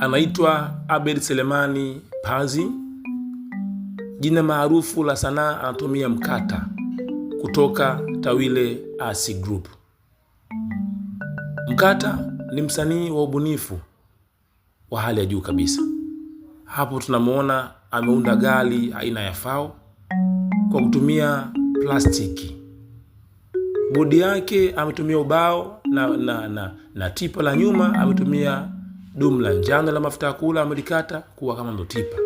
Anaitwa Abed Selemani Pazi. Jina maarufu la sanaa anatumia Mkata kutoka Tawile Arts Group. Mkata ni msanii wa ubunifu wa hali ya juu kabisa. Hapo tunamuona ameunda gari aina ya FAO kwa kutumia plastiki. Bodi yake ametumia ubao na tipa la nyuma ametumia dumu la njano la mafuta ya kula, amelikata kuwa kama ndo tipa.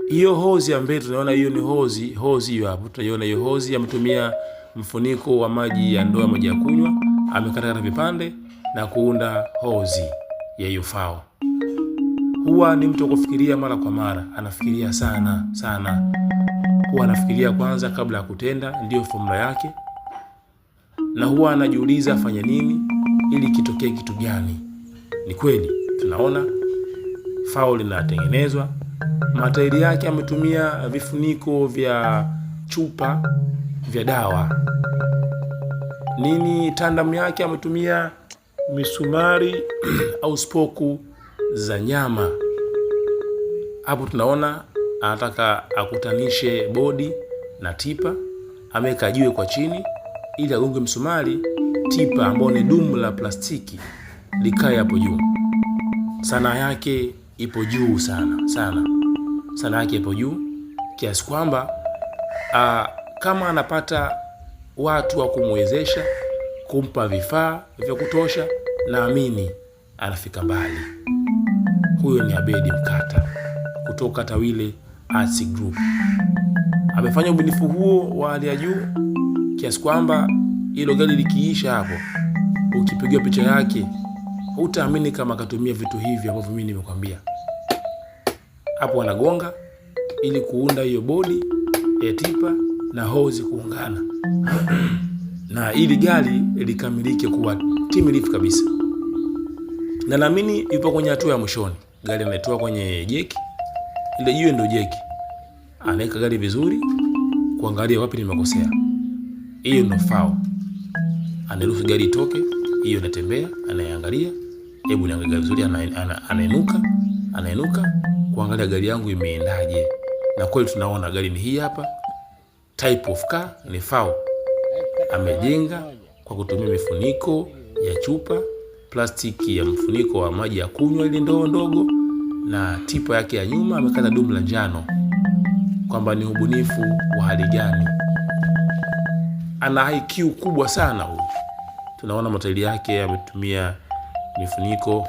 Hiyo hozi ya mbele tunaona hiyo ni hozi hiyo hapo. Tunaiona hiyo hozi ametumia mfuniko wa maji ya ndoo ya maji ya kunywa, amekata vipande na kuunda hozi ya hiyo FAO. Huwa ni mtu kufikiria mara kwa mara, anafikiria sana. Huwa anafikiria kwanza kabla ya kutenda, ndio formula yake. Na huwa anajiuliza afanye nini ili kitokee kitu gani. Ni kweli tunaona FAO linatengenezwa. Matairi yake ametumia vifuniko vya chupa vya dawa. Tandem yake ametumia misumari au spoku za nyama. Hapo tunaona anataka akutanishe bodi na tipa, ameweka jiwe kwa chini ili agonge msumari, tipa ambao ni dumu la plastiki likae hapo juu. Sanaa yake ipo juu sana. Sanaa yake ipo juu kiasi kwamba kama anapata watu wa kumwezesha, kumpa vifaa vya kutosha, naamini anafika mbali. Huyo ni Abedi Mkata kutoka Tawile Arts Group. Amefanya ubunifu huo wa hali ya juu kiasi kwamba hilo gari likiisha hapo, ukipiga picha yake utaamini kama akatumia vitu hivi ambavyo mimi nimekwambia. Hapo anagonga ili kuunda hiyo bodi ya tipa na hozi kuungana na ili gari likamilike kuwa timilifu kabisa. Na naamini yupo kwenye hatua ya mwishoni. Gari anatoa kwenye jeki, ile jiwe ndio jeki. Anaweka gari vizuri kuangalia wapi nimekosea. Hiyo ndio FAO. Anaruhusu gari itoke, hiyo inatembea, anaiangalia. Hebu niangalie vizuri, anainuka kuangalia gari yangu imeendaje. Na kweli tunaona gari ni hii hapa. Type of car ni FAO. Amejenga kwa kutumia mifuniko ya chupa, plastiki ya mfuniko wa maji ya kunywa ile ndoo ndogo, na tipa yake ya nyuma amekata dumu la njano. Kwamba ni ubunifu wa hali gani. Ana IQ kubwa sana huyu. Tunaona matairi yake ametumia mifuniko